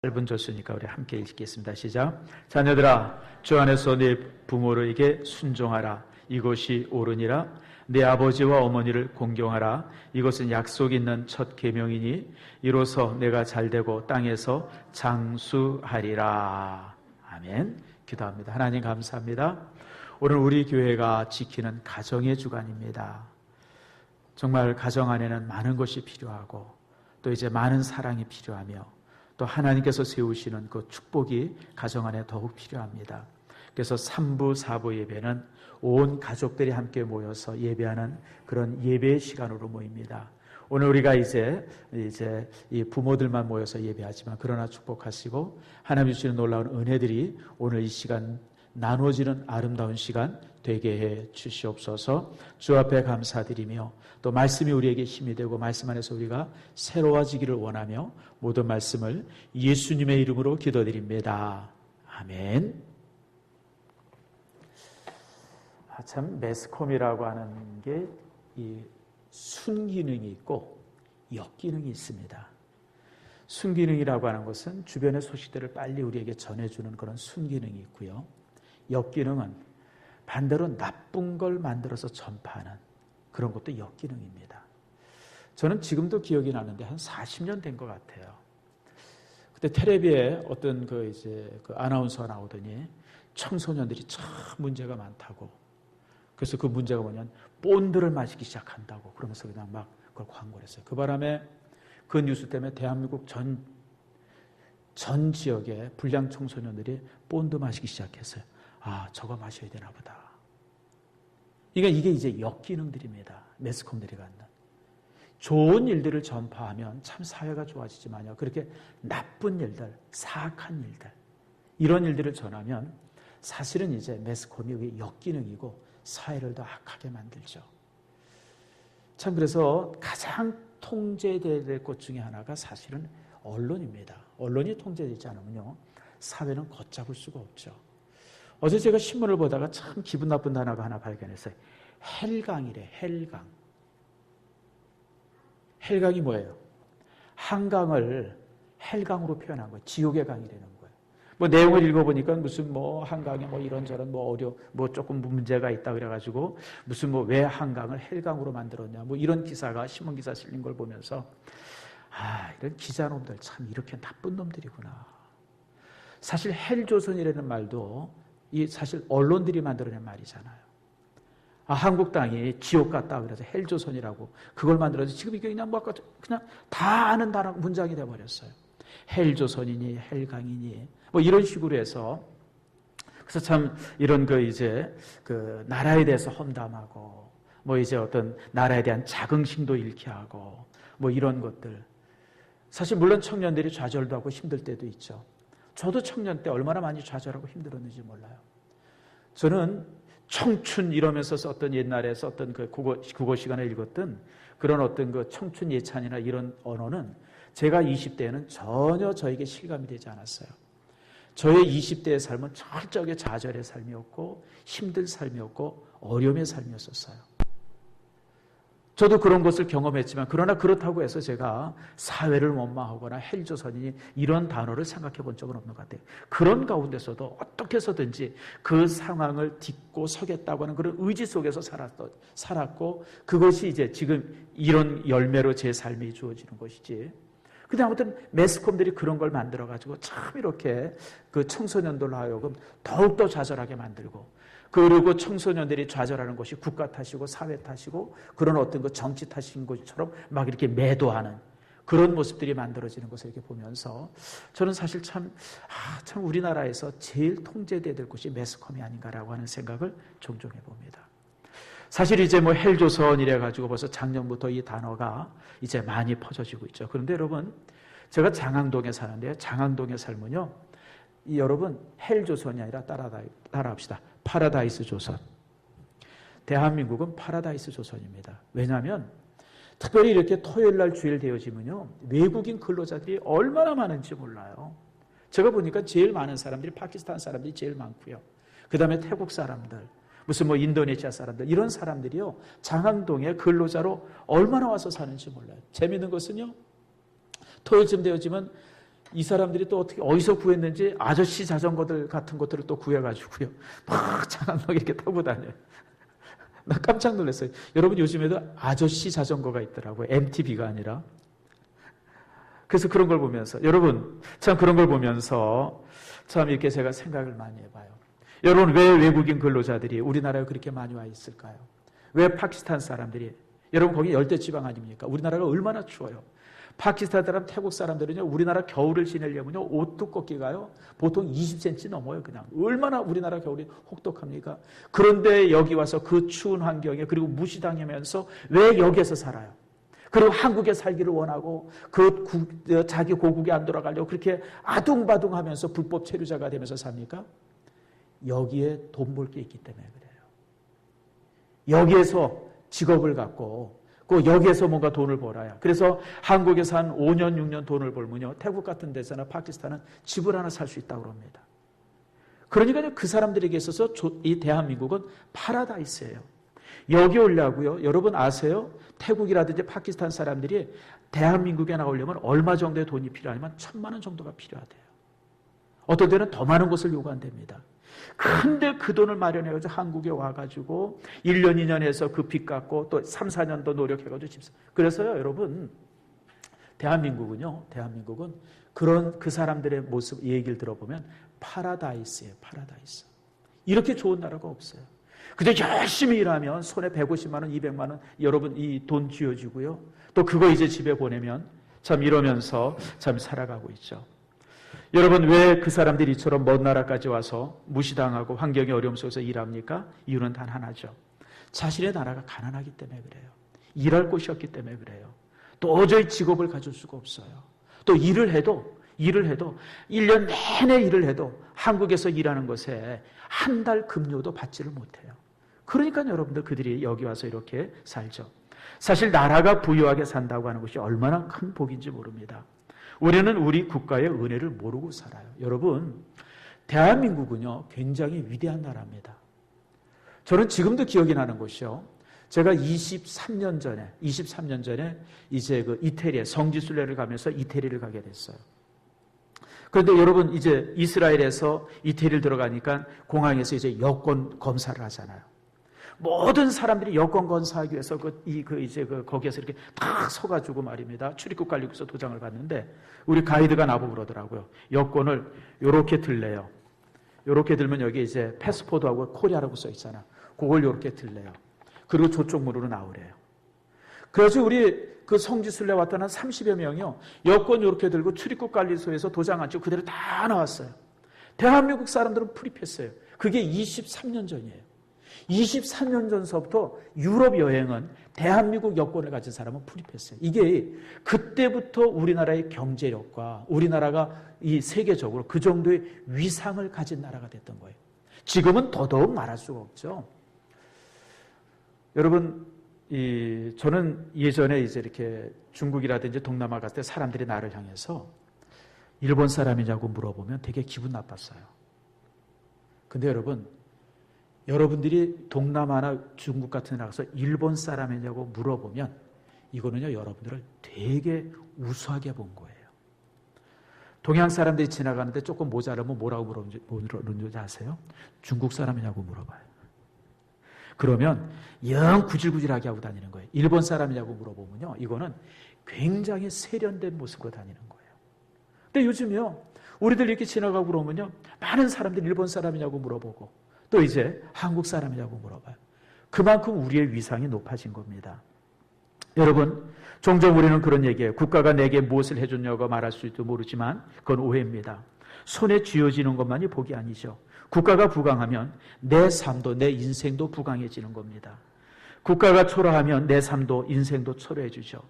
짧은 줬으니까 우리 함께 읽겠습니다. 시작. 자녀들아, 주 안에서 네 부모에게 순종하라. 이것이 옳으니라. 내 아버지와 어머니를 공경하라. 이것은 약속 있는 첫 계명이니 이로써 내가 잘되고 땅에서 장수하리라. 아멘. 기도합니다. 하나님 감사합니다. 오늘 우리 교회가 지키는 가정의 주간입니다. 정말 가정 안에는 많은 것이 필요하고 또 이제 많은 사랑이 필요하며 또 하나님께서 세우시는 그 축복이 가정 안에 더욱 필요합니다. 그래서 3부, 4부 예배는 온 가족들이 함께 모여서 예배하는 그런 예배의 시간으로 모입니다. 오늘 우리가 이제 이 부모들만 모여서 예배하지만 그러나 축복하시고 하나님 주시는 놀라운 은혜들이 오늘 이 시간 나눠지는 아름다운 시간 되게 해 주시옵소서. 주 앞에 감사드리며 또 말씀이 우리에게 힘이 되고 말씀 안에서 우리가 새로워지기를 원하며 모든 말씀을 예수님의 이름으로 기도드립니다. 아멘. 참 매스컴이라고 하는 게 이 순기능이 있고 역기능이 있습니다. 순기능이라고 하는 것은 주변의 소식들을 빨리 우리에게 전해주는 그런 순기능이 있고요. 역기능은 반대로 나쁜 걸 만들어서 전파하는 그런 것도 역기능입니다. 저는 지금도 기억이 나는데 한 40년 된 것 같아요. 그때 텔레비에 어떤 그 아나운서가 나오더니 청소년들이 참 문제가 많다고. 그래서 그 문제가 뭐냐면 본드를 마시기 시작한다고 그러면서 그냥 막 그걸 광고를 했어요. 그 바람에 그 뉴스 때문에 대한민국 전 지역에 불량 청소년들이 본드 마시기 시작했어요. 아, 저거 마셔야 되나 보다. 그러니까 이게 이제 역기능들입니다. 매스컴들이 갖는. 좋은 일들을 전파하면 참 사회가 좋아지지만요. 그렇게 나쁜 일들, 사악한 일들, 이런 일들을 전하면 사실은 이제 매스컴이 역기능이고 사회를 더 악하게 만들죠. 참 그래서 가장 통제돼야 될 것 중에 하나가 사실은 언론입니다. 언론이 통제되지 않으면요. 사회는 걷잡을 수가 없죠. 어제 제가 신문을 보다가 참 기분 나쁜 단어가 하나 발견했어요. 헬강이래, 헬강. 헬강이 뭐예요? 한강을 헬강으로 표현한 거예요. 지옥의 강이라는 거예요. 뭐 내용을 읽어보니까 무슨 뭐 한강에 뭐 이런저런 뭐 조금 문제가 있다 그래가지고 무슨 뭐 왜 한강을 헬강으로 만들었냐 뭐 이런 기사가 신문 기사 실린 걸 보면서 아, 이런 기자놈들 참 이렇게 나쁜 놈들이구나. 사실 헬조선이라는 말도 이 사실 언론들이 만들어낸 말이잖아요. 아, 한국 땅이 지옥 같다 그래서 헬조선이라고 그걸 만들어서 지금 이게 그냥 다 아는 단어 문장이 돼버렸어요. 헬조선이니 헬강이니 뭐 이런 식으로 해서 그래서 참 이런 그 나라에 대해서 험담하고 뭐 이제 어떤 나라에 대한 자긍심도 잃게 하고 뭐 이런 것들 사실 물론 청년들이 좌절도 하고 힘들 때도 있죠. 저도 청년 때 얼마나 많이 좌절하고 힘들었는지 몰라요. 저는 청춘 이러면서 썼던 옛날에 썼던 그 국어 시간에 읽었던 그런 어떤 그 청춘 예찬이나 이런 언어는 제가 20대에는 전혀 저에게 실감이 되지 않았어요. 저의 20대의 삶은 철저하게 좌절의 삶이었고 힘든 삶이었고 어려움의 삶이었었어요. 저도 그런 것을 경험했지만 그러나 그렇다고 해서 제가 사회를 원망하거나 헬조선이니 이런 단어를 생각해 본 적은 없는 것 같아요. 그런 가운데서도 어떻게 해서든지 그 상황을 딛고 서겠다고 하는 그런 의지 속에서 살았고 그것이 이제 지금 이런 열매로 제 삶이 주어지는 것이지. 근데 아무튼 매스컴들이 그런 걸 만들어가지고 참 이렇게 그 청소년들로 하여금 더욱더 좌절하게 만들고 그리고 청소년들이 좌절하는 것이 국가 탓이고 사회 탓이고 그런 어떤 그 정치 탓인 것처럼 막 이렇게 매도하는 그런 모습들이 만들어지는 것을 이렇게 보면서 저는 사실 참 우리나라에서 제일 통제돼야 될 것이 매스컴이 아닌가라고 하는 생각을 종종 해봅니다. 사실 이제 뭐 헬조선 이래 가지고 벌써 작년부터 이 단어가 이제 많이 퍼져지고 있죠. 그런데 여러분 제가 장항동에 사는데요. 장항동에 살면요. 여러분 헬조선이 아니라 따라합시다. 파라다이스 조선. 대한민국은 파라다이스 조선입니다. 왜냐하면 특별히 이렇게 토요일 날 주일 되어지면요. 외국인 근로자들이 얼마나 많은지 몰라요. 제가 보니까 제일 많은 사람들이 파키스탄 사람들이 제일 많고요. 그 다음에 태국 사람들, 무슨 뭐 인도네시아 사람들 이런 사람들이요. 장항동에 근로자로 얼마나 와서 사는지 몰라요. 재미있는 것은요. 토요일쯤 되어지면 이 사람들이 또 어떻게 어디서 구했는지 아저씨 자전거들 같은 것들을 또 구해가지고요. 막 장막 이렇게 타고 다녀요. 나 깜짝 놀랐어요. 여러분 요즘에도 아저씨 자전거가 있더라고요. MTB가 아니라. 그래서 그런 걸 보면서 여러분 참 그런 걸 보면서 참 이렇게 제가 생각을 많이 해봐요. 여러분 왜 외국인 근로자들이 우리나라에 그렇게 많이 와 있을까요? 왜 파키스탄 사람들이 여러분 거기 열대지방 아닙니까? 우리나라가 얼마나 추워요. 파키스탄 사람, 태국 사람들은요 우리나라 겨울을 지내려면요 옷 두껍기가요 보통 20cm 넘어요. 그냥 얼마나 우리나라 겨울이 혹독합니까? 그런데 여기 와서 그 추운 환경에 그리고 무시당하면서 왜 여기에서 살아요? 그리고 한국에 살기를 원하고 자기 고국에 안 돌아가려고 그렇게 아둥바둥하면서 불법 체류자가 되면서 삽니까? 여기에 돈 벌 게 있기 때문에 그래요. 여기에서 직업을 갖고 여기에서 뭔가 돈을 벌어야. 그래서 한국에서 한 5년, 6년 돈을 벌면요. 태국 같은 데서나 파키스탄은 집을 하나 살 수 있다고 합니다. 그러니까 그 사람들에게 있어서 이 대한민국은 파라다이스예요. 여기 오려고요. 여러분 아세요? 태국이라든지 파키스탄 사람들이 대한민국에 나오려면 얼마 정도의 돈이 필요하냐면 1,000만 원 정도가 필요하대요. 어떤 데는 더 많은 것을 요구한답니다. 근데 그 돈을 마련해가지고 한국에 와가지고 1년, 2년 해서 그 빚 갚고 또 3, 4년 더 노력해가지고 집 사. 그래서요, 여러분, 대한민국은 그런 그 사람들의 모습, 얘기를 들어보면 파라다이스예요, 파라다이스. 이렇게 좋은 나라가 없어요. 그저 열심히 일하면 손에 150만 원, 200만 원 여러분 이 돈 쥐어주고요. 또 그거 이제 집에 보내면 참 이러면서 참 살아가고 있죠. 여러분 왜 그 사람들이 이처럼 먼 나라까지 와서 무시당하고 환경의 어려움 속에서 일합니까? 이유는 단 하나죠. 자신의 나라가 가난하기 때문에 그래요. 일할 곳이 없기 때문에 그래요. 도저히 직업을 가질 수가 없어요. 또 일을 해도 1년 내내 일을 해도 한국에서 일하는 것에 한 달 급료도 받지를 못해요. 그러니까 여러분들 그들이 여기 와서 이렇게 살죠. 사실 나라가 부유하게 산다고 하는 것이 얼마나 큰 복인지 모릅니다. 우리는 우리 국가의 은혜를 모르고 살아요. 여러분, 대한민국은요, 굉장히 위대한 나라입니다. 저는 지금도 기억이 나는 것이요. 제가 23년 전에 이제 그 이태리에 성지순례를 가면서 이태리를 가게 됐어요. 그런데 여러분, 이제 이스라엘에서 이태리를 들어가니까 공항에서 이제 여권 검사를 하잖아요. 모든 사람들이 여권 검사하기 위해서 거기에서 이렇게 딱 서가지고 말입니다. 출입국 관리국서 도장을 받는데 우리 가이드가 나보고 그러더라고요. 여권을 요렇게 들래요. 요렇게 들면 여기 이제 패스포드하고 코리아라고 써 있잖아. 그걸 요렇게 들래요. 그리고 저쪽 문으로 나오래요. 그래서 우리 그 성지순례 왔던 한 30여 명이요. 여권 요렇게 들고 출입국 관리소에서 도장 안 찍고 그대로 다 나왔어요. 대한민국 사람들은 풀입했어요. 그게 23년 전이에요. 23년 전서부터 유럽 여행은 대한민국 여권을 가진 사람은 풀입했어요. 이게 그때부터 우리나라의 경제력과 우리나라가 이 세계적으로 그 정도의 위상을 가진 나라가 됐던 거예요. 지금은 더더욱 말할 수가 없죠. 여러분, 저는 예전에 이제 이렇게 중국이라든지 동남아 갔을 때 사람들이 나를 향해서 일본 사람이냐고 물어보면 되게 기분 나빴어요. 근데 여러분들이 동남아나 중국 같은 데 나가서 일본 사람이냐고 물어보면 이거는요, 여러분들을 되게 우수하게 본 거예요. 동양 사람들이 지나가는데 조금 모자라면 뭐라고 물어보는지 아세요? 중국 사람이냐고 물어봐요. 그러면 영 구질구질하게 하고 다니는 거예요. 일본 사람이냐고 물어보면요, 이거는 굉장히 세련된 모습으로 다니는 거예요. 근데 요즘요, 우리들 이렇게 지나가고 그러면요, 많은 사람들이 일본 사람이냐고 물어보고 또 이제 한국 사람이냐고 물어봐요. 그만큼 우리의 위상이 높아진 겁니다. 여러분, 종종 우리는 그런 얘기해요. 국가가 내게 무엇을 해줬냐고 말할 수도 모르지만 그건 오해입니다. 손에 쥐어지는 것만이 복이 아니죠. 국가가 부강하면 내 삶도 내 인생도 부강해지는 겁니다. 국가가 초라하면 내 삶도 인생도 초라해지죠.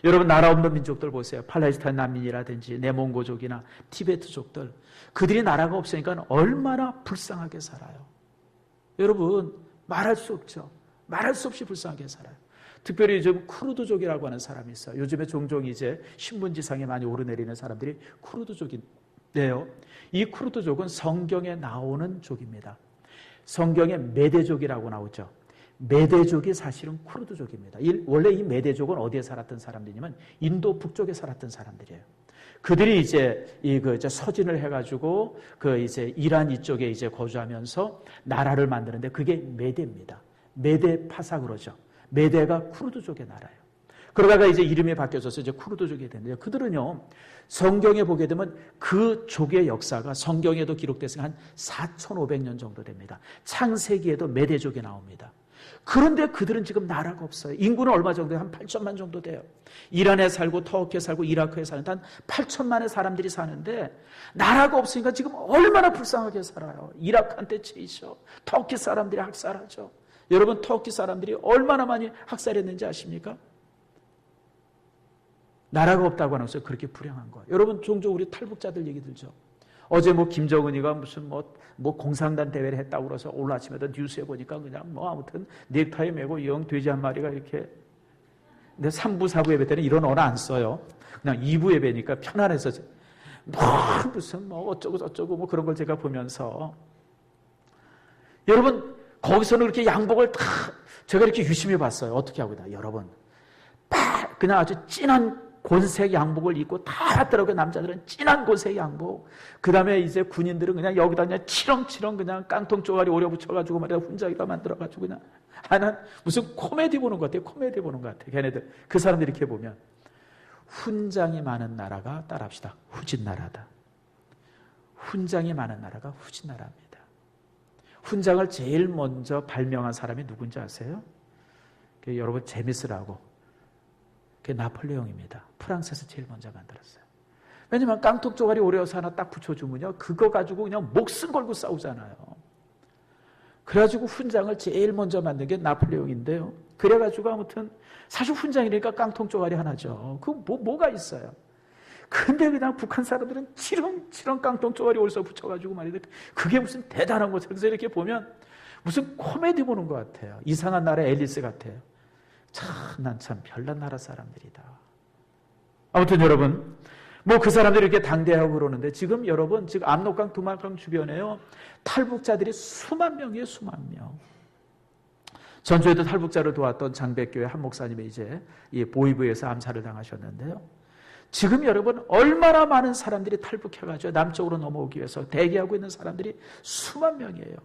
여러분, 나라 없는 민족들 보세요. 팔레스타인 난민이라든지 내몽고족이나 티베트족들, 그들이 나라가 없으니까 얼마나 불쌍하게 살아요. 여러분, 말할 수 없죠. 말할 수 없이 불쌍하게 살아요. 특별히 요즘 쿠르드족이라고 하는 사람이 있어요. 요즘에 종종 이제 신문지상에 많이 오르내리는 사람들이 쿠르드족인데요. 이 쿠르드족은 성경에 나오는 족입니다. 성경에 메대족이라고 나오죠. 메대족이 사실은 쿠르드족입니다. 원래 이 메대족은 어디에 살았던 사람들이냐면 인도 북쪽에 살았던 사람들이에요. 그들이 이제 이제 서진을 해가지고 이제 이란 이쪽에 이제 거주하면서 나라를 만드는데 그게 메대입니다. 메대 파사 그러죠. 메대가 쿠르드족의 나라예요. 그러다가 이제 이름이 바뀌어져서 이제 쿠르드족이 됐는데요. 그들은요, 성경에 보게 되면 그 족의 역사가 성경에도 기록됐으니까 한 4,500년 정도 됩니다. 창세기에도 메대족이 나옵니다. 그런데 그들은 지금 나라가 없어요. 인구는 얼마 정도 돼요? 한 8천만 정도 돼요. 이란에 살고 터키에 살고 이라크에 사는데 한 8천만의 사람들이 사는데 나라가 없으니까 지금 얼마나 불쌍하게 살아요. 이라크한테 치이죠. 터키 사람들이 학살하죠. 여러분, 터키 사람들이 얼마나 많이 학살했는지 아십니까? 나라가 없다고 하는 것은 그렇게 불행한 거예요. 여러분, 종종 우리 탈북자들 얘기 들죠. 어제 김정은이가 무슨 공상단 대회를 했다고 그래서 오늘 아침에도 뉴스에 보니까 그냥 아무튼 넥타이 메고 영 돼지 한 마리가 이렇게. 근데 3부, 4부 예배 때는 이런 언어 안 써요. 그냥 2부 예배니까 편안해서 무슨 어쩌고 저쩌고 그런 걸 제가 보면서 여러분, 거기서는 그렇게 양복을 다 제가 이렇게 유심히 봤어요. 어떻게 하고나 여러분, 그냥 아주 진한 곤색 양복을 입고 다 하더라고요. 남자들은 진한 곤색 양복. 그 다음에 이제 군인들은 그냥 여기다 그냥 치렁치렁 그냥 깡통 쪼가리 오려 붙여가지고 말이야 훈자기가 만들어가지고 그냥 하는 무슨 코미디 보는 것 같아요. 코미디 보는 것 같아요. 걔네들. 그 사람들이 이렇게 보면 훈장이 많은 나라가 따라합시다. 후진 나라다. 훈장이 많은 나라가 후진 나라입니다. 훈장을 제일 먼저 발명한 사람이 누군지 아세요? 여러분 재밌으라고. 그게 나폴레옹입니다. 프랑스에서 제일 먼저 만들었어요. 왜냐면 깡통 쪼가리 오려서 하나 딱 붙여주면요, 그거 가지고 그냥 목숨 걸고 싸우잖아요. 그래가지고 훈장을 제일 먼저 만든 게 나폴레옹인데요. 그래가지고 아무튼 사실 훈장이니까 깡통 쪼가리 하나죠. 그 뭐가 있어요. 근데 그냥 북한 사람들은 치렁치렁 깡통 쪼가리 올서 붙여가지고 말이야. 그게 무슨 대단한 거죠. 그래서 이렇게 보면 무슨 코미디 보는 것 같아요. 이상한 나라 앨리스 같아요. 난 참 별난 나라 사람들이다. 아무튼 여러분, 그 사람들이 이렇게 당대하고 그러는데 지금 여러분, 지금 압록강, 두만강 주변에요, 탈북자들이 수만 명이에요, 수만 명. 전주에도 탈북자를 도왔던 장백교회 한 목사님이 이제 이 보이브에서 암살을 당하셨는데요. 지금 여러분, 얼마나 많은 사람들이 탈북해가지고 남쪽으로 넘어오기 위해서 대기하고 있는 사람들이 수만 명이에요.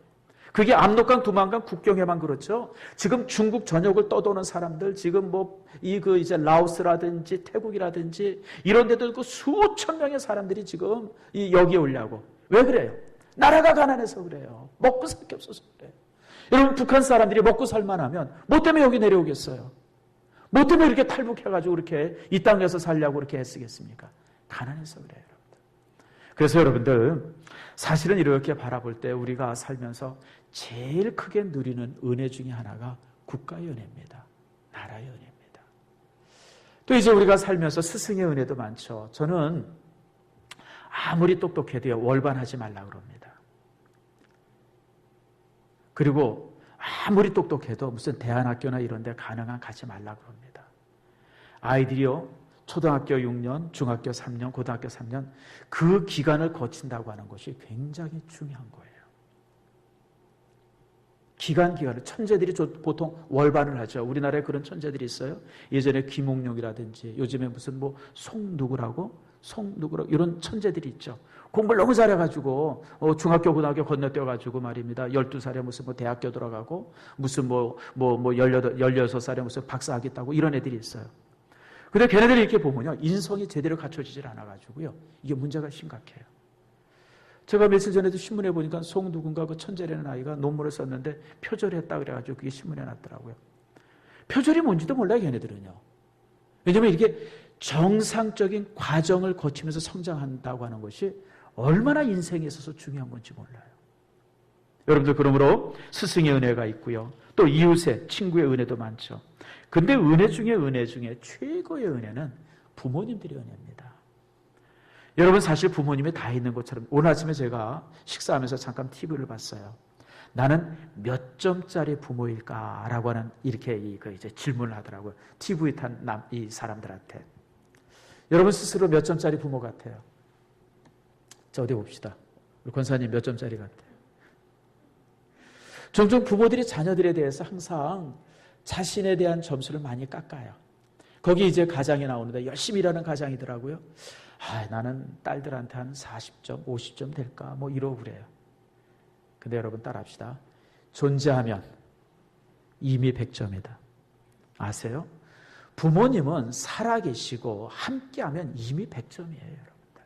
그게 압록강, 두만강 국경에만 그렇죠. 지금 중국 전역을 떠도는 사람들, 지금 이제 라오스라든지 태국이라든지 이런 데도 그 수천 명의 사람들이 지금 여기에 오려고. 왜 그래요? 나라가 가난해서 그래요. 먹고 살 게 없어서 그래요. 여러분, 북한 사람들이 먹고 살만하면 뭐 때문에 여기 내려오겠어요? 뭐 때문에 이렇게 탈북해가지고 이렇게 이 땅에서 살려고 이렇게 애쓰겠습니까? 가난해서 그래요, 여러분들. 그래서 여러분들, 사실은 이렇게 바라볼 때 우리가 살면서 제일 크게 누리는 은혜 중에 하나가 국가의 은혜입니다. 나라의 은혜입니다. 또 이제 우리가 살면서 스승의 은혜도 많죠. 저는 아무리 똑똑해도요, 월반하지 말라 그럽니다. 그리고 아무리 똑똑해도 무슨 대안학교나 이런 데 가능한 가지 말라 그럽니다. 아이들이요, 초등학교 6년, 중학교 3년, 고등학교 3년 그 기간을 거친다고 하는 것이 굉장히 중요한 거예요. 기간을 천재들이 보통 월반을 하죠. 우리나라에 그런 천재들이 있어요. 예전에 김옥룡이라든지 요즘에 무슨 송누구라고 이런 천재들이 있죠. 공부를 너무 잘해가지고 중학교 고등학교 건너뛰어가지고 말입니다. 12살에 무슨 대학교 들어가고 무슨 16살에 무슨 박사학위 따고 이런 애들이 있어요. 근데 걔네들이 이렇게 보면요, 인성이 제대로 갖춰지질 않아가지고요, 이게 문제가 심각해요. 제가 며칠 전에도 신문에 보니까 송누군가 그 천재라는 아이가 논문을 썼는데 표절했다 그래가지고 그게 신문에 났더라고요. 표절이 뭔지도 몰라요, 걔네들은요. 왜냐면 이게 정상적인 과정을 거치면서 성장한다고 하는 것이 얼마나 인생에 있어서 중요한 건지 몰라요. 여러분들, 그러므로 스승의 은혜가 있고요, 또 이웃의, 친구의 은혜도 많죠. 근데 은혜 중에 최고의 은혜는 부모님들의 은혜입니다. 여러분, 사실 부모님이 다 있는 것처럼 오늘 아침에 제가 식사하면서 잠깐 TV를 봤어요. 나는 몇 점짜리 부모일까라고 하는 이렇게 이제 질문을 하더라고요. TV 탄 이 사람들한테. 여러분 스스로 몇 점짜리 부모 같아요? 자, 어디 봅시다. 우리 권사님 몇 점짜리 같아요? 종종 부모들이 자녀들에 대해서 항상 자신에 대한 점수를 많이 깎아요. 거기 이제 가장이 나오는데 열심히 일하는 가장이더라고요. 나는 딸들한테 한 40점, 50점 될까? 뭐 이러고 그래요. 근데 여러분 따라합시다. 존재하면 이미 100점이다. 아세요? 부모님은 살아계시고 함께하면 이미 100점이에요, 여러분들.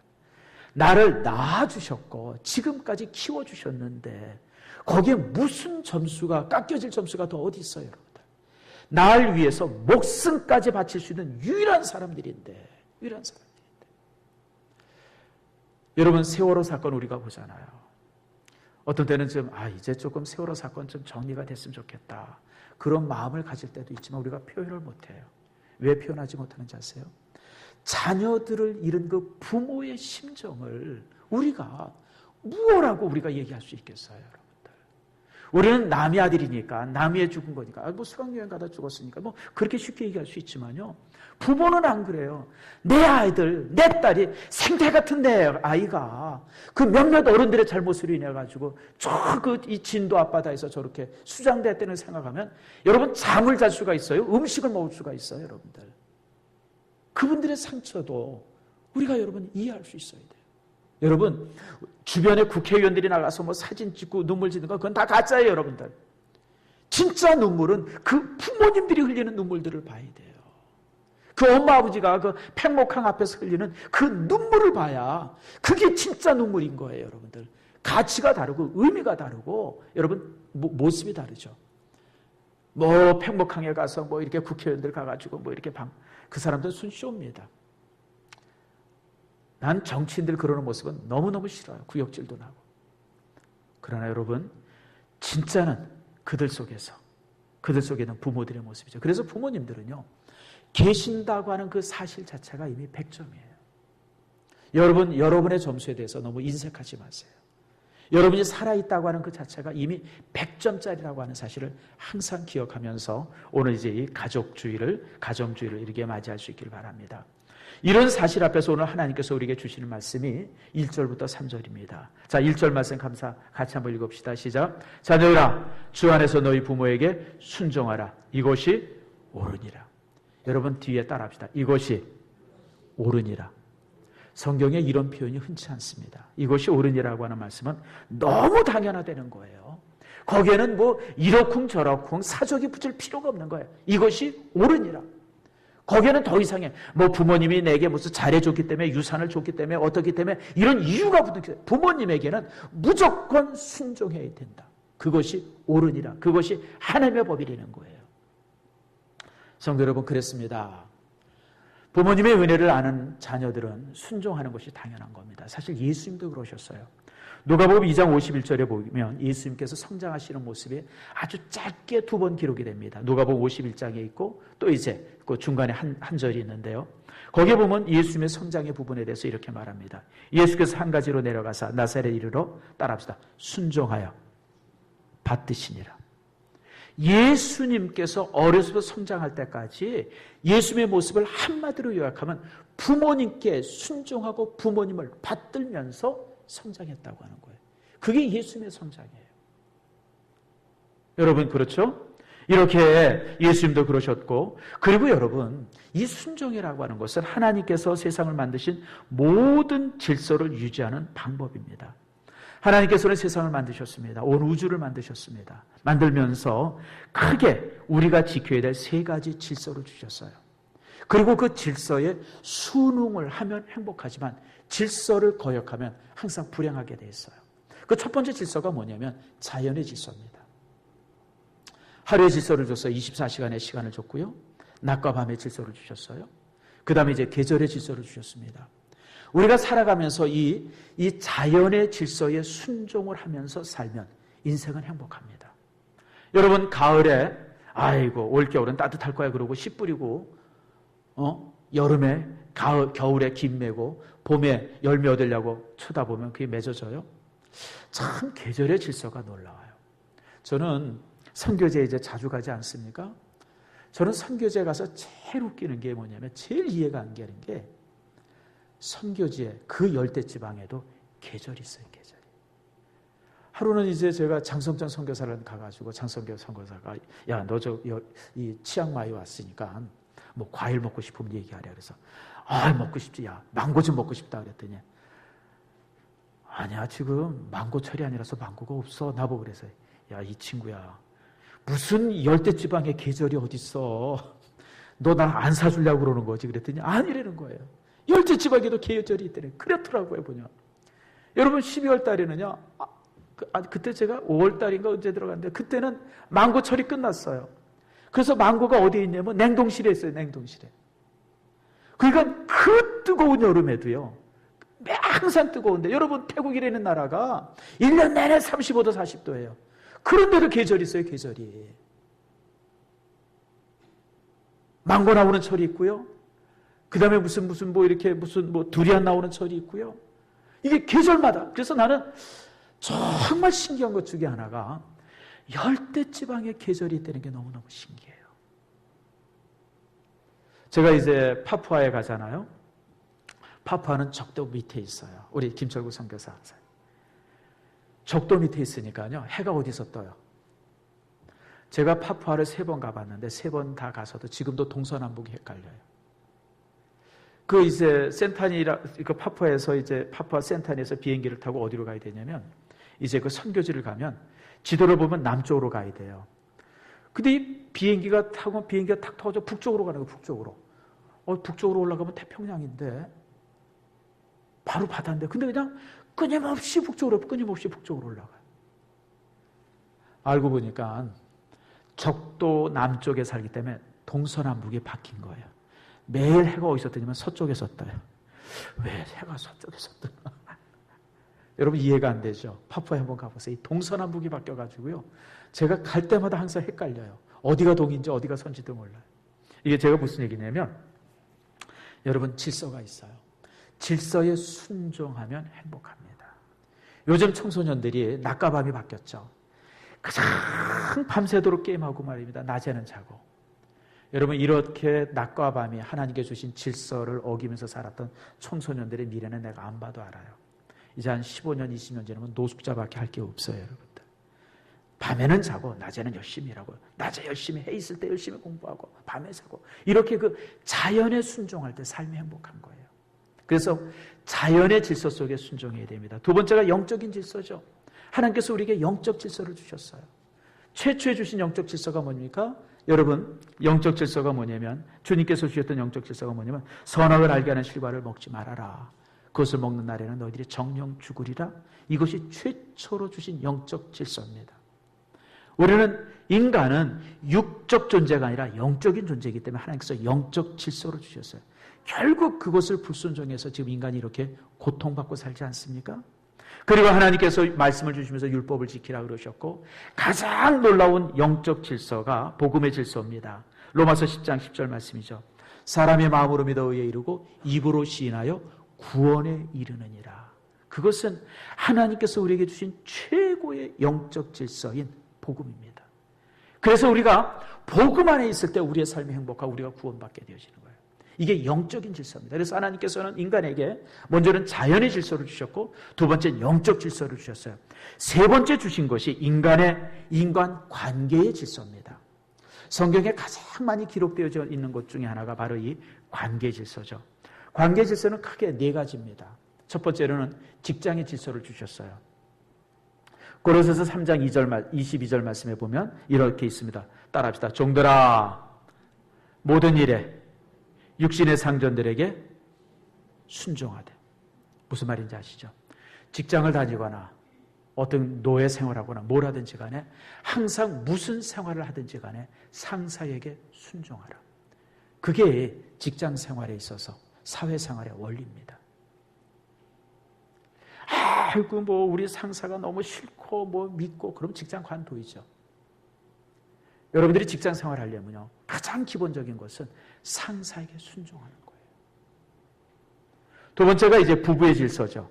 나를 낳아주셨고 지금까지 키워주셨는데 거기에 무슨 점수가 깎여질 점수가 더 어디 있어요, 여러분들. 나를 위해서 목숨까지 바칠 수 있는 유일한 사람들인데. 여러분, 세월호 사건 우리가 보잖아요. 어떤 때는 좀 이제 조금 세월호 사건 좀 정리가 됐으면 좋겠다, 그런 마음을 가질 때도 있지만 우리가 표현을 못해요. 왜 표현하지 못하는지 아세요? 자녀들을 잃은 그 부모의 심정을 우리가 무엇라고 우리가 얘기할 수 있겠어요, 여러분들? 우리는 남의 아들이니까, 남의 죽은 거니까, 뭐 수학여행 가다 죽었으니까 뭐 그렇게 쉽게 얘기할 수 있지만요, 부모는 안 그래요. 내 아이들, 내 딸이 생태 같은 내 아이가 그 몇몇 어른들의 잘못으로 인해 가지고 이 진도 앞바다에서 저렇게 수장됐다는 생각하면 여러분 잠을 잘 수가 있어요? 음식을 먹을 수가 있어요, 여러분들? 그분들의 상처도 우리가 여러분 이해할 수 있어야 돼요. 여러분, 주변에 국회의원들이 나가서 뭐 사진 찍고 눈물 짓는 거 그건 다 가짜예요, 여러분들. 진짜 눈물은 그 부모님들이 흘리는 눈물들을 봐야 돼요. 그 엄마 아버지가 그 팽목항 앞에서 흘리는 그 눈물을 봐야 그게 진짜 눈물인 거예요, 여러분들. 가치가 다르고 의미가 다르고 여러분 모습이 다르죠. 뭐 팽목항에 가서 뭐 이렇게 국회의원들 가가지고 뭐 이렇게 그 사람들 순쇼입니다. 난 정치인들 그러는 모습은 너무너무 싫어요. 구역질도 나고. 그러나 여러분, 진짜는 그들 속에는 부모들의 모습이죠. 그래서 부모님들은요, 계신다고 하는 그 사실 자체가 이미 100점이에요. 여러분, 여러분의 점수에 대해서 너무 인색하지 마세요. 여러분이 살아있다고 하는 그 자체가 이미 100점짜리라고 하는 사실을 항상 기억하면서 오늘 이제 이 가정주의를 이렇게 맞이할 수 있기를 바랍니다. 이런 사실 앞에서 오늘 하나님께서 우리에게 주시는 말씀이 1절부터 3절입니다. 자, 1절 말씀 같이 한번 읽읍시다. 시작. 자녀들아, 주 안에서 너희 부모에게 순종하라. 이것이 옳으니라. 여러분 뒤에 따라합시다. 이것이 옳으니라. 성경에 이런 표현이 흔치 않습니다. 이것이 옳으니라고 하는 말씀은 너무 당연하다는 거예요. 거기에는 뭐 이러쿵 저러쿵 사족이 붙을 필요가 없는 거예요. 이것이 옳으니라. 거기에는 더 이상해. 뭐 부모님이 내게 무슨 잘해줬기 때문에, 유산을 줬기 때문에, 어떻기 때문에 이런 이유가 붙은, 부모님에게는 무조건 순종해야 된다. 그것이 옳으니라. 그것이 하나님의 법이라는 거예요. 성도 여러분, 그랬습니다. 부모님의 은혜를 아는 자녀들은 순종하는 것이 당연한 겁니다. 사실 예수님도 그러셨어요. 누가복음 2장 51절에 보면 예수님께서 성장하시는 모습이 아주 짧게 2번 기록이 됩니다. 누가복음 51장에 있고 또 이제 그 중간에 한 절이 있는데요. 거기에 보면 예수님의 성장의 부분에 대해서 이렇게 말합니다. 예수께서 한 가지로 내려가사 나사렛에 이르러 따라합시다. 순종하여 받드시니라. 예수님께서 어려서부터 성장할 때까지 예수님의 모습을 한마디로 요약하면 부모님께 순종하고 부모님을 받들면서 성장했다고 하는 거예요. 그게 예수님의 성장이에요. 여러분, 그렇죠? 이렇게 예수님도 그러셨고, 그리고 여러분, 이 순종이라고 하는 것은 하나님께서 세상을 만드신 모든 질서를 유지하는 방법입니다. 하나님께서는 세상을 만드셨습니다. 온 우주를 만드셨습니다. 만들면서 크게 우리가 지켜야 될 3가지 질서를 주셨어요. 그리고 그 질서에 순응을 하면 행복하지만 질서를 거역하면 항상 불행하게 돼 있어요. 그 첫 번째 질서가 뭐냐면 자연의 질서입니다. 하루의 질서를 줬어요. 24시간의 시간을 줬고요. 낮과 밤의 질서를 주셨어요. 그 다음에 이제 계절의 질서를 주셨습니다. 우리가 살아가면서 이 자연의 질서에 순종을 하면서 살면 인생은 행복합니다. 여러분, 가을에 아이고 올겨울은 따뜻할 거야 그러고 씨 뿌리고 여름에 겨울에 김 매고 봄에 열매 얻으려고 쳐다보면 그게 맺어져요. 참 계절의 질서가 놀라워요. 저는 선교제 이제 자주 가지 않습니까? 저는 선교제 가서 제일 웃기는 게 뭐냐면, 제일 이해가 안 가는 게 선교지에 그 열대지방에도 계절이 있어요. 계절이. 하루는 이제 제가 장성전 선교사를 가가지고 장성교 선교사가 야, 너 이 치앙마이 왔으니까 뭐 과일 먹고 싶으면 얘기하래. 그래서 먹고 싶지. 야, 망고 좀 먹고 싶다 그랬더니 아니야, 지금 망고철이 아니라서 망고가 없어. 나보고 그래서 야, 이 친구야, 무슨 열대지방의 계절이 어딨어. 너 나 안 사주려고 그러는 거지. 그랬더니 아니라는 거예요. 열대지방에도 계절이 있더래. 그렇더라고요, 보냐. 여러분 12월 달에는요, 그때 제가 5월 달인가 언제 들어갔는데 그때는 망고철이 끝났어요. 그래서 망고가 어디에 있냐면 냉동실에 있어요. 냉동실에. 그러니까 그 뜨거운 여름에도요, 항상 뜨거운데, 여러분 태국이라는 나라가 1년 내내 35도 40도예요. 그런데도 계절이 있어요. 계절이. 망고 나오는 철이 있고요, 그 다음에 무슨 두리안 나오는 철이 있고요. 이게 계절마다. 그래서 나는 정말 신기한 것 중에 하나가 열대지방의 계절이 있다는 게 너무너무 신기해요. 제가 이제 파푸아에 가잖아요. 파푸아는 적도 밑에 있어요. 우리 김철구 선교사 항상. 적도 밑에 있으니까요, 해가 어디서 떠요? 제가 파푸아를 3번 가봤는데 3번 다 가서도 지금도 동서남북이 헷갈려요. 그 이제 그 파푸아에서 이제 파푸아 센타니에서 비행기를 타고 어디로 가야 되냐면, 이제 그 선교지를 가면 지도를 보면 남쪽으로 가야 돼요. 근데 이 비행기가 탁 터져 북쪽으로 가는 거예요. 북쪽으로. 북쪽으로 올라가면 태평양인데 바로 바다인데, 근데 그냥 끊임없이 북쪽으로 올라가요. 알고 보니까 적도 남쪽에 살기 때문에 동서남북이 바뀐 거예요. 매일 해가 어디서 뜨냐면 서쪽에서 떠요. 왜 해가 서쪽에서 뜨나? 여러분 이해가 안 되죠? 파푸아에 한번 가보세요. 이 동서남북이 바뀌어가지고요, 제가 갈 때마다 항상 헷갈려요. 어디가 동인지 어디가 서인지도 몰라요. 이게 제가 무슨 얘기냐면, 여러분 질서가 있어요. 질서에 순종하면 행복합니다. 요즘 청소년들이 낮과 밤이 바뀌었죠. 가장 밤새도록 게임하고 말입니다. 낮에는 자고. 여러분 이렇게 낮과 밤이 하나님께 주신 질서를 어기면서 살았던 청소년들의 미래는 내가 안 봐도 알아요. 이제 한 15년, 20년 지나면 노숙자밖에 할 게 없어요, 여러분들. 밤에는 자고 낮에는 열심히 일하고, 낮에 열심히 해 있을 때 열심히 공부하고, 밤에 자고, 이렇게 그 자연에 순종할 때 삶이 행복한 거예요. 그래서 자연의 질서 속에 순종해야 됩니다. 두 번째가 영적인 질서죠. 하나님께서 우리에게 영적 질서를 주셨어요. 최초에 주신 영적 질서가 뭡니까? 여러분, 영적 질서가 뭐냐면, 주님께서 주셨던 영적 질서가 뭐냐면, 선악을 알게 하는 실과를 먹지 말아라. 그것을 먹는 날에는 너희들이 정령 죽으리라. 이것이 최초로 주신 영적 질서입니다. 우리는, 인간은 육적 존재가 아니라 영적인 존재이기 때문에 하나님께서 영적 질서를 주셨어요. 결국 그것을 불순종해서 지금 인간이 이렇게 고통받고 살지 않습니까? 그리고 하나님께서 말씀을 주시면서 율법을 지키라 그러셨고, 가장 놀라운 영적 질서가 복음의 질서입니다. 로마서 10장 10절 말씀이죠. 사람의 마음으로 믿어 의에 이르고 입으로 시인하여 구원에 이르느니라. 그것은 하나님께서 우리에게 주신 최고의 영적 질서인 복음입니다. 그래서 우리가 복음 안에 있을 때 우리의 삶이 행복하고 우리가 구원받게 되어지는 거예요. 이게 영적인 질서입니다. 그래서 하나님께서는 인간에게 먼저는 자연의 질서를 주셨고, 두 번째는 영적 질서를 주셨어요. 세 번째 주신 것이 인간 관계의 질서입니다. 성경에 가장 많이 기록되어 있는 것 중에 하나가 바로 이 관계 질서죠. 관계 질서는 크게 4가지입니다. 첫 번째로는 직장의 질서를 주셨어요. 고린도서 3장 22절 말씀에 보면 이렇게 있습니다. 따라합시다. 종들아, 모든 일에 육신의 상전들에게 순종하되. 무슨 말인지 아시죠? 직장을 다니거나 어떤 노예 생활하거나 뭘 하든지 간에 항상 무슨 생활을 하든지 간에 상사에게 순종하라. 그게 직장 생활에 있어서 사회생활의 원리입니다. 아이고 우리 상사가 너무 싫고 믿고, 그럼 직장 관두이죠. 여러분들이 직장 생활 하려면요, 가장 기본적인 것은 상사에게 순종하는 거예요. 두 번째가 이제 부부의 질서죠.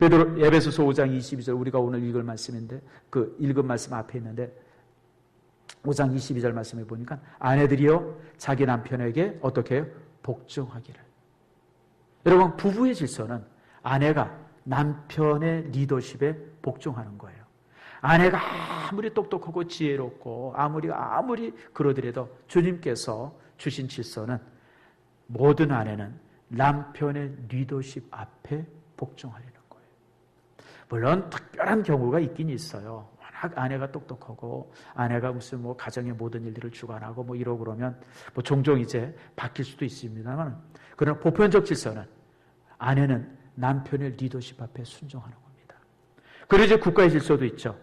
에베소서 5장 22절, 우리가 오늘 읽을 말씀인데, 그 읽은 말씀 앞에 있는데 5장 22절 말씀에 보니까 아내들이요 자기 남편에게 어떻게 해요? 복종하기를. 여러분, 부부의 질서는 아내가 남편의 리더십에 복종하는 거예요. 아내가 아무리 똑똑하고 지혜롭고 아무리 그러더라도 주님께서 주신 질서는 모든 아내는 남편의 리더십 앞에 복종하려는 거예요. 물론 특별한 경우가 있긴 있어요. 워낙 아내가 똑똑하고 아내가 무슨 뭐 가정의 모든 일들을 주관하고 뭐 이러고 그러면 뭐 종종 이제 바뀔 수도 있습니다만, 그러나 보편적 질서는 아내는 남편의 리더십 앞에 순종하는 겁니다. 그리고 이제 국가의 질서도 있죠.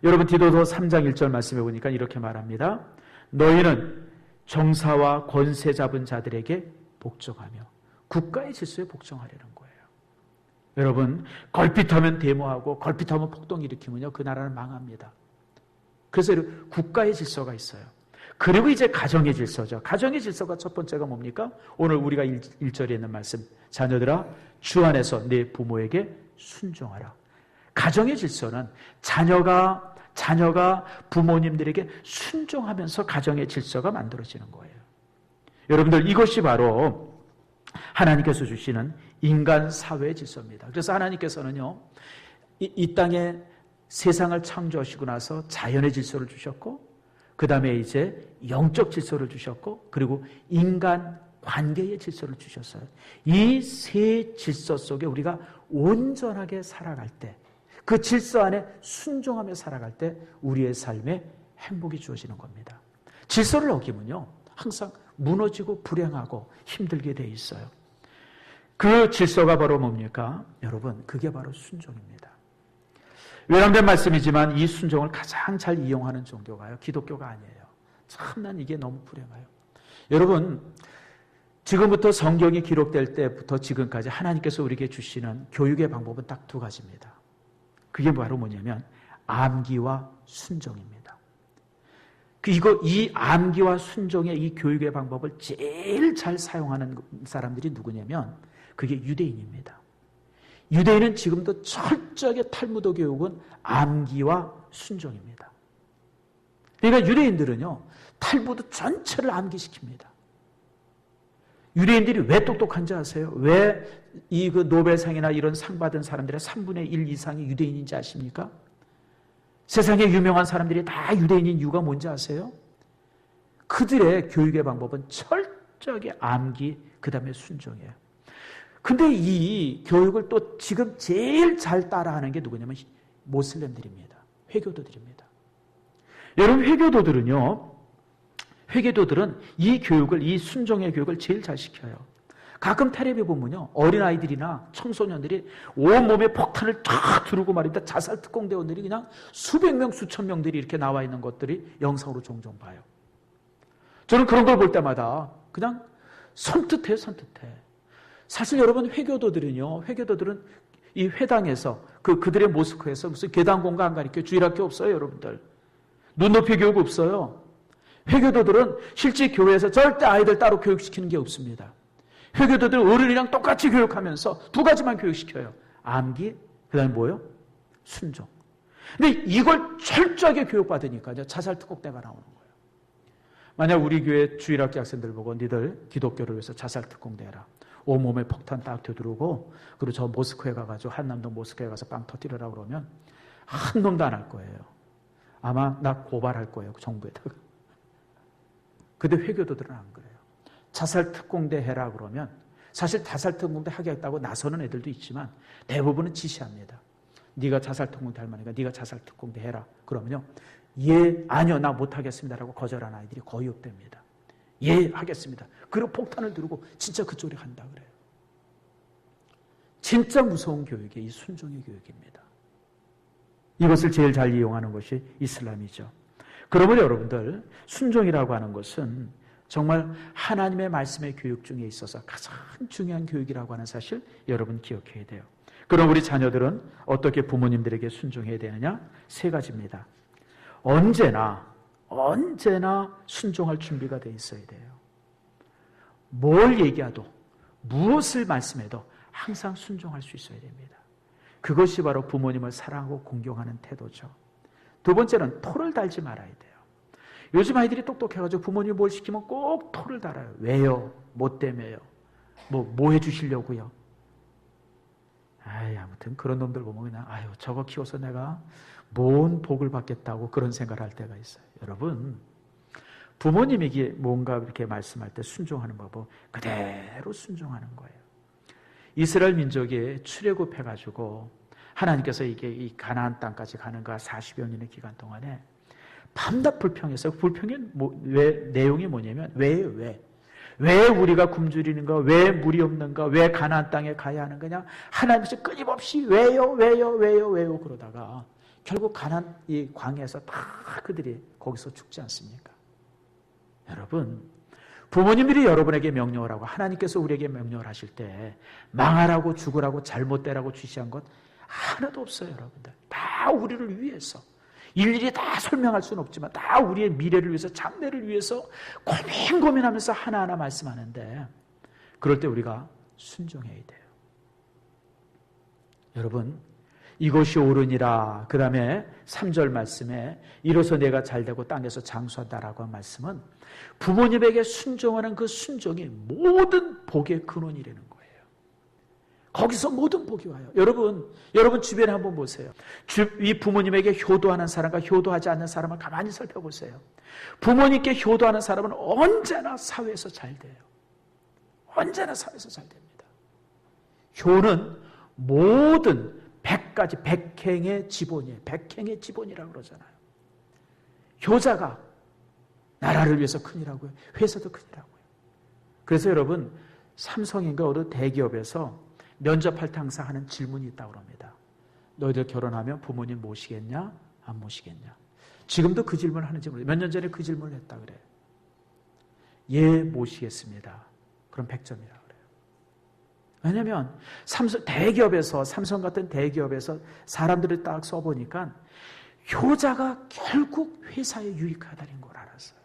여러분 디도서 3장 1절 말씀해 보니까 이렇게 말합니다. 너희는 정사와 권세 잡은 자들에게 복종하며 국가의 질서에 복종하려는 거예요. 여러분 걸핏하면 데모하고 걸핏하면 폭동 일으키면요 그 나라는 망합니다. 그래서 국가의 질서가 있어요. 그리고 이제 가정의 질서죠. 가정의 질서가 첫 번째가 뭡니까? 오늘 우리가 1절에 있는 말씀, 자녀들아 주 안에서 내 부모에게 순종하라. 가정의 질서는 자녀가 부모님들에게 순종하면서 가정의 질서가 만들어지는 거예요. 여러분들 이것이 바로 하나님께서 주시는 인간 사회의 질서입니다. 그래서 하나님께서는요 이 땅에 세상을 창조하시고 나서 자연의 질서를 주셨고, 그 다음에 이제 영적 질서를 주셨고, 그리고 인간 관계의 질서를 주셨어요. 이 세 질서 속에 우리가 온전하게 살아갈 때, 그 질서 안에 순종하며 살아갈 때 우리의 삶에 행복이 주어지는 겁니다. 질서를 어기면요 항상 무너지고 불행하고 힘들게 돼 있어요. 그 질서가 바로 뭡니까? 여러분 그게 바로 순종입니다. 외람된 말씀이지만 이 순종을 가장 잘 이용하는 종교가요 기독교가 아니에요. 참 난 이게 너무 불행해요. 여러분 지금부터 성경이 기록될 때부터 지금까지 하나님께서 우리에게 주시는 교육의 방법은 딱 두 가지입니다. 그게 바로 뭐냐면 암기와 순종입니다. 이 암기와 순종의 이 교육의 방법을 제일 잘 사용하는 사람들이 누구냐면 그게 유대인입니다. 유대인은 지금도 철저하게 탈무드 교육은 암기와 순종입니다. 그러니까 유대인들은요 탈무드 전체를 암기시킵니다. 유대인들이 왜 똑똑한지 아세요? 왜 이 노벨상이나 이런 상 받은 사람들의 3분의 1 이상이 유대인인지 아십니까? 세상에 유명한 사람들이 다 유대인인 이유가 뭔지 아세요? 그들의 교육의 방법은 철저하게 암기, 그 다음에 순종이에요. 근데 이 교육을 또 지금 제일 잘 따라하는 게 누구냐면 모슬렘들입니다. 회교도들입니다. 여러분 회교도들은 이 교육을, 이 순종의 교육을 제일 잘 시켜요. 가끔 텔레비 보면요 어린아이들이나 청소년들이 온몸에 폭탄을 탁 두르고 말입니다. 자살 특공대원들이 그냥 수백 명 수천 명들이 이렇게 나와 있는 것들이 영상으로 종종 봐요. 저는 그런 걸 볼 때마다 그냥 섬뜩해. 사실 여러분 회교도들은 이 회당에서 그들의 모스크에서 무슨 계단공가 안 가르쳐 주일학교 없어요. 여러분들 눈높이 교육 없어요. 회교도들은 실제 교회에서 절대 아이들 따로 교육시키는 게 없습니다. 회교도들은 어른이랑 똑같이 교육하면서 두 가지만 교육시켜요. 암기, 그 다음에 뭐예요? 순종. 근데 이걸 철저하게 교육받으니까 자살 특공대가 나오는 거예요. 만약 우리 교회 주일학교 학생들 보고 니들 기독교를 위해서 자살 특공대 해라. 온몸에 폭탄 딱 되두르고 그리고 저 모스크에 가가지고 한남동 모스크에 가서 빵 터뜨리라 그러면 한 놈도 안 할 거예요. 아마 나 고발할 거예요. 정부에다가. 근데 회교도들은 안 그래요. 자살 특공대 해라 그러면 사실 자살 특공대 하겠다고 나서는 애들도 있지만 대부분은 지시합니다. 네가 자살 특공대 할 만하니까 네가 자살 특공대 해라. 그러면요. 예, 아니요, 나 못하겠습니다라고 거절한 아이들이 거의 없답니다. 예, 하겠습니다. 그리고 폭탄을 들고 진짜 그쪽으로 간다 그래요. 진짜 무서운 교육이 이 순종의 교육입니다. 이것을 제일 잘 이용하는 것이 이슬람이죠. 그러면 여러분들 순종이라고 하는 것은 정말 하나님의 말씀의 교육 중에 있어서 가장 중요한 교육이라고 하는 사실 여러분 기억해야 돼요. 그럼 우리 자녀들은 어떻게 부모님들에게 순종해야 되느냐? 세 가지입니다. 언제나 순종할 준비가 돼 있어야 돼요. 뭘 얘기해도 무엇을 말씀해도 항상 순종할 수 있어야 됩니다. 그것이 바로 부모님을 사랑하고 공경하는 태도죠. 두 번째는 토를 달지 말아야 돼요. 요즘 아이들이 똑똑해가지고 부모님이 뭘 시키면 꼭 토를 달아요. 왜요? 뭐 때문에요? 뭐 해주시려고요? 아무튼 그런 놈들 보면 그냥 저거 키워서 내가 뭔 복을 받겠다고 그런 생각을 할 때가 있어요. 여러분 부모님에게 뭔가 이렇게 말씀할 때 순종하는 법은 그대로 순종하는 거예요. 이스라엘 민족이 출애굽해가지고 하나님께서 이 가나안 땅까지 가는 그 40여 년의 기간 동안에 밤낮 불평했어요. 불평의 내용이 뭐냐면 왜 우리가 굶주리는가? 왜 물이 없는가? 왜 가나안 땅에 가야 하는 거냐? 하나님께서 끊임없이 왜요 그러다가 결국 가나안 이 광야에서 다 그들이 거기서 죽지 않습니까? 여러분, 부모님들이 여러분에게 명령을 하고 하나님께서 우리에게 명령을 하실 때 망하라고 죽으라고 잘못되라고 지시한 것 하나도 없어요, 여러분들. 다 우리를 위해서. 일일이 다 설명할 수는 없지만 다 우리의 미래를 위해서, 장래를 위해서 고민하면서 하나하나 말씀하는데 그럴 때 우리가 순종해야 돼요. 여러분, 이것이 옳으니라. 그 다음에 3절 말씀에 이로써 내가 잘되고 땅에서 장수한다라고 한 말씀은 부모님에게 순종하는 그 순종이 모든 복의 근원이라는 거예요. 거기서 모든 복이 와요. 여러분 주변에 한번 보세요. 이 부모님에게 효도하는 사람과 효도하지 않는 사람을 가만히 살펴보세요. 부모님께 효도하는 사람은 언제나 사회에서 잘 돼요. 언제나 사회에서 잘 됩니다. 효는 모든 100가지, 100행의 지본이에요. 100행의 지본이라고 그러잖아요. 효자가 나라를 위해서 큰일하고요. 회사도 큰일하고요. 그래서 여러분, 삼성인가 어느 대기업에서 면접할 때 항상 하는 질문이 있다고 합니다. 너희들 결혼하면 부모님 모시겠냐? 안 모시겠냐? 지금도 그 질문을 하는지 모르겠어요. 몇 년 전에 그 질문을 했다 그래요. 예, 모시겠습니다. 그럼 100점이라고 그래요. 왜냐하면 대기업에서, 삼성 같은 대기업에서 사람들을 딱 써보니까 효자가 결국 회사에 유익하다는 걸 알았어요.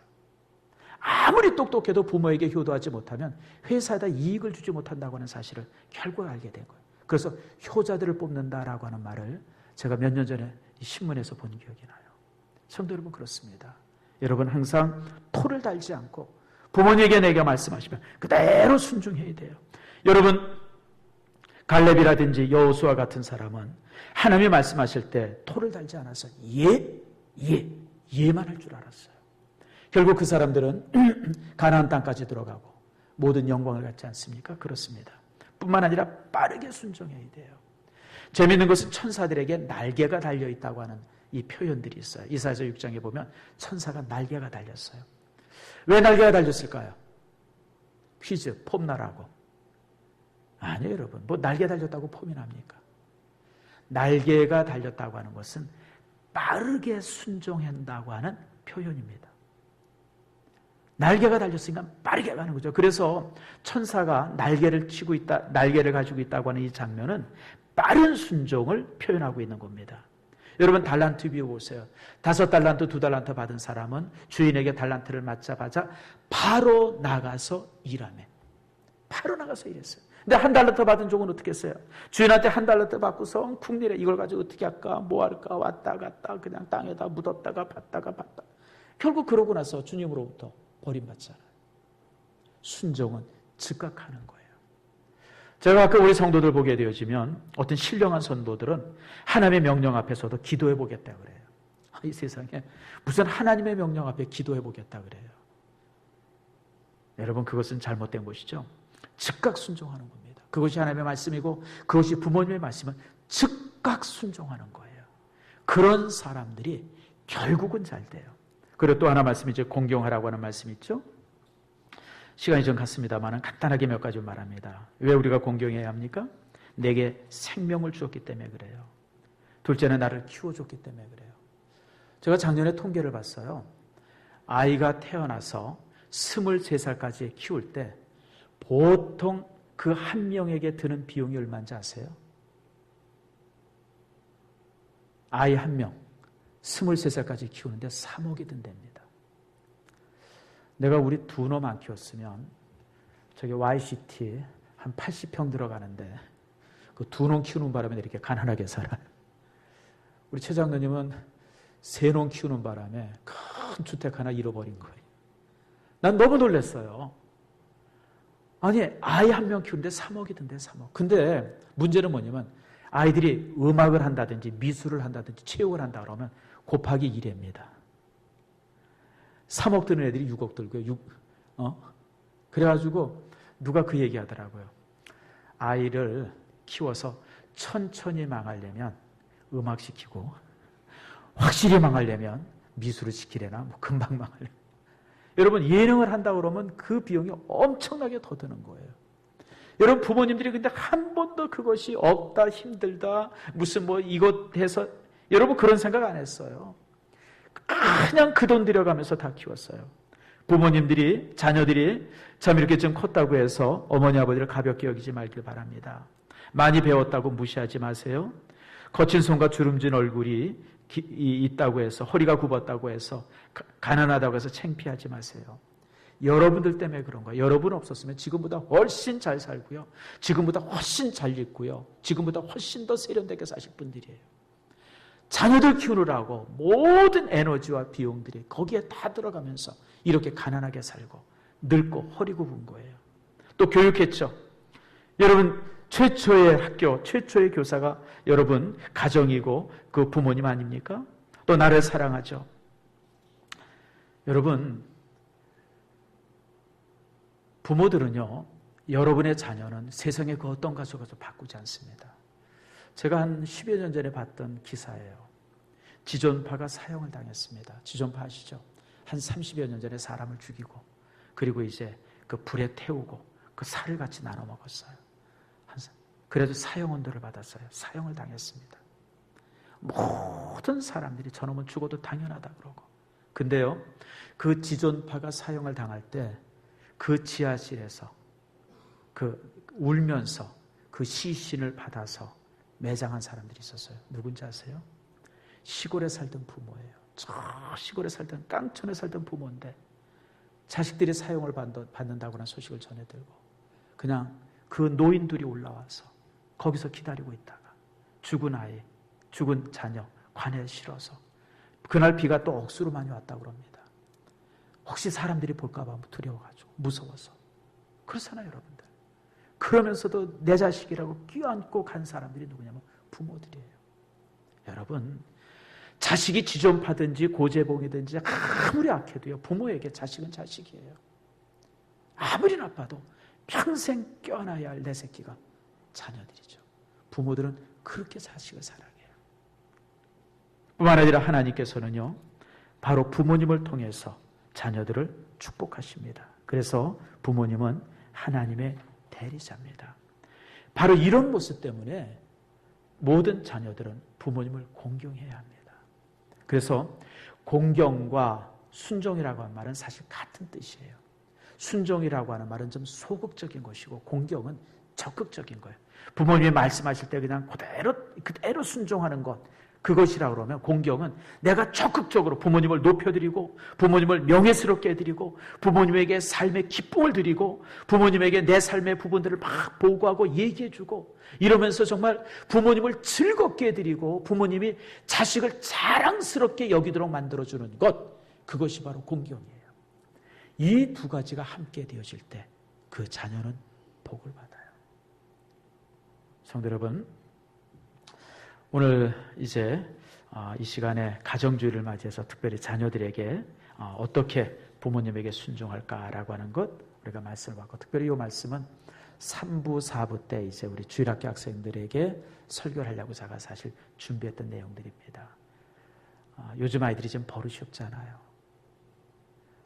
아무리 똑똑해도 부모에게 효도하지 못하면 회사에다 이익을 주지 못한다고 하는 사실을 결국 알게 된 거예요. 그래서 효자들을 뽑는다라고 하는 말을 제가 몇 년 전에 신문에서 본 기억이 나요. 성도 여러분, 그렇습니다. 여러분 항상 토를 달지 않고 부모님에게 내가 말씀하시면 그대로 순종해야 돼요. 여러분, 갈렙이라든지 여호수아 같은 사람은 하나님이 말씀하실 때 토를 달지 않아서 예만 할 줄 알았어요. 결국 그 사람들은 가나안 땅까지 들어가고 모든 영광을 갖지 않습니까? 그렇습니다. 뿐만 아니라 빠르게 순종해야 돼요. 재미있는 것은 천사들에게 날개가 달려있다고 하는 이 표현들이 있어요. 이사야서 6장에 보면 천사가 날개가 달렸어요. 왜 날개가 달렸을까요? 퀴즈, 폼나라고. 아니에요, 여러분. 뭐 날개 달렸다고 폼이 납니까? 날개가 달렸다고 하는 것은 빠르게 순종한다고 하는 표현입니다. 날개가 달렸으니까 빠르게 가는 거죠. 그래서 천사가 날개를 가지고 있다고 하는 이 장면은 빠른 순종을 표현하고 있는 겁니다. 여러분, 달란트 비유 보세요. 5달란트, 2달란트 받은 사람은 주인에게 달란트를 맞자마자 바로 나가서 일하며. 바로 나가서 일했어요. 근데 1달란트 받은 종은 어떻게 했어요? 주인한테 1달란트 받고서 국리래 이걸 가지고 어떻게 할까? 뭐 할까? 왔다 갔다 그냥 땅에다 묻었다가 봤다가 결국 그러고 나서 주님으로부터 버림받잖아요. 순종은 즉각 하는 거예요. 제가 아까 우리 성도들 보게 되어지면 어떤 신령한 선도들은 하나님의 명령 앞에서도 기도해 보겠다 그래요. 이 세상에 무슨 하나님의 명령 앞에 기도해 보겠다 그래요. 여러분, 그것은 잘못된 것이죠. 즉각 순종하는 겁니다. 그것이 하나님의 말씀이고 그것이 부모님의 말씀은 즉각 순종하는 거예요. 그런 사람들이 결국은 잘 돼요. 그리고 또 하나 말씀이 이제 공경하라고 하는 말씀이 있죠. 시간이 좀 갔습니다만 간단하게 몇 가지 말합니다. 왜 우리가 공경해야 합니까? 내게 생명을 주었기 때문에 그래요. 둘째는 나를 키워줬기 때문에 그래요. 제가 작년에 통계를 봤어요. 아이가 태어나서 23살까지 키울 때 보통 그 한 명에게 드는 비용이 얼마인지 아세요? 아이 한 명 23살까지 키우는데 3억이 든답니다. 내가 우리 2놈 안 키웠으면 저기 YCT 한 80평 들어가는데 그 2놈 키우는 바람에 이렇게 가난하게 살아요. 우리 최 장로님은 3놈 키우는 바람에 큰 주택 하나 잃어버린 거예요. 난 너무 놀랐어요. 아니, 아이 한 명 키우는데 3억이 든대, 3억. 근데 문제는 뭐냐면 아이들이 음악을 한다든지 미술을 한다든지 체육을 한다 그러면 곱하기 1입니다. 3억 드는 애들이 6억 들고요. 그래가지고 누가 그 얘기 하더라고요. 아이를 키워서 천천히 망하려면 음악 시키고, 확실히 망하려면 미술을 시키려나 뭐 금방 망하려면. 여러분, 예능을 한다고 그러면 그 비용이 엄청나게 더 드는 거예요. 여러분, 부모님들이 근데 한 번도 그것이 없다, 힘들다, 무슨 뭐 이것 해서, 여러분 그런 생각 안 했어요. 그냥 그 돈 들여가면서 다 키웠어요. 부모님들이, 자녀들이 참 이렇게 좀 컸다고 해서 어머니 아버지를 가볍게 여기지 말길 바랍니다. 많이 배웠다고 무시하지 마세요. 거친 손과 주름진 얼굴이 있다고 해서, 허리가 굽었다고 해서, 가난하다고 해서 창피하지 마세요. 여러분들 때문에 그런 거예요. 여러분 없었으면 지금보다 훨씬 잘 살고요, 지금보다 훨씬 잘 입고요, 지금보다 훨씬 더 세련되게 사실 분들이에요. 자녀들 키우느라고 모든 에너지와 비용들이 거기에 다 들어가면서 이렇게 가난하게 살고 늙고 허리 굽은 거예요. 또 교육했죠. 여러분, 최초의 학교, 최초의 교사가 여러분 가정이고 그 부모님 아닙니까? 또 나를 사랑하죠. 여러분, 부모들은요, 여러분의 자녀는 세상의 그 어떤 가수가도 바꾸지 않습니다. 제가 한 10여 년 전에 봤던 기사예요. 지존파가 사형을 당했습니다. 지존파 아시죠? 한 30여 년 전에 사람을 죽이고, 그리고 이제 그 불에 태우고 그 살을 같이 나눠 먹었어요. 그래도 사형언도를 받았어요. 사형을 당했습니다. 모든 사람들이 저놈은 죽어도 당연하다 그러고. 근데요, 그 지존파가 사형을 당할 때 그 지하실에서 울면서 그 시신을 받아서 매장한 사람들이 있었어요. 누군지 아세요? 시골에 살던 부모예요. 저 시골에 살던, 깡촌에 살던 부모인데 자식들이 사형을 받는다고는 소식을 전해들고 그냥 그 노인들이 올라와서 거기서 기다리고 있다가 죽은 아이, 죽은 자녀 관에 실어서, 그날 비가 또 억수로 많이 왔다고 그럽니다. 혹시 사람들이 볼까 봐 두려워가지고 무서워서. 그렇잖아요, 여러분들. 그러면서도 내 자식이라고 끼안고 간 사람들이 누구냐면 부모들이에요. 여러분, 자식이 지존파든지 고재봉이든지 아무리 악해도요, 부모에게 자식은 자식이에요. 아무리 나빠도 평생 껴안아야 할 내 새끼가 자녀들이죠. 부모들은 그렇게 자식을 사랑해요. 뿐만 아니라 하나님께서는요, 바로 부모님을 통해서 자녀들을 축복하십니다. 그래서 부모님은 하나님의 대리자입니다. 바로 이런 모습 때문에 모든 자녀들은 부모님을 공경해야 합니다. 그래서 공경과 순종이라고 하는 말은 사실 같은 뜻이에요. 순종이라고 하는 말은 좀 소극적인 것이고, 공경은 적극적인 거예요. 부모님이 말씀하실 때 그냥 그대로 순종하는 것, 그것이라고 그러면, 공경은 내가 적극적으로 부모님을 높여드리고, 부모님을 명예스럽게 해드리고, 부모님에게 삶의 기쁨을 드리고, 부모님에게 내 삶의 부분들을 막 보고하고 얘기해주고, 이러면서 정말 부모님을 즐겁게 해드리고 부모님이 자식을 자랑스럽게 여기도록 만들어주는 것, 그것이 바로 공경이에요. 이 두 가지가 함께 되어질 때 그 자녀는 복을 받아요. 성도 여러분, 오늘 이제 이 시간에 가정주의를 맞이해서 특별히 자녀들에게 어떻게 부모님에게 순종할까라고 하는 것 우리가 말씀을 받고, 특별히 이 말씀은 3부, 4부 때 이제 우리 주일학교 학생들에게 설교를 하려고 제가 사실 준비했던 내용들입니다. 요즘 아이들이 좀 버릇이 없잖아요.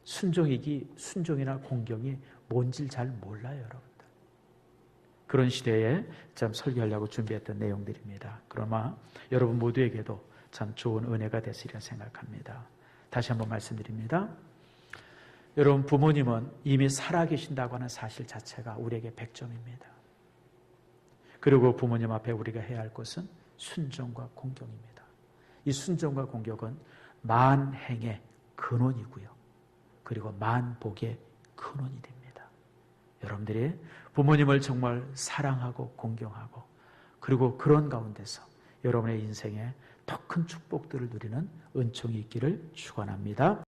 순종이나 공경이 뭔지 잘 몰라요, 여러분들. 그런 시대에 참 설교하려고 준비했던 내용들입니다. 그러나 여러분 모두에게도 참 좋은 은혜가 되시리라 생각합니다. 다시 한번 말씀드립니다. 여러분, 부모님은 이미 살아계신다고 하는 사실 자체가 우리에게 100점입니다. 그리고 부모님 앞에 우리가 해야 할 것은 순종과 공경입니다. 이 순종과 공경은 만행의 근원이고요, 그리고 만복의 근원이 됩니다. 여러분들이 부모님을 정말 사랑하고 공경하고, 그리고 그런 가운데서 여러분의 인생에 더 큰 축복들을 누리는 은총이 있기를 축원합니다.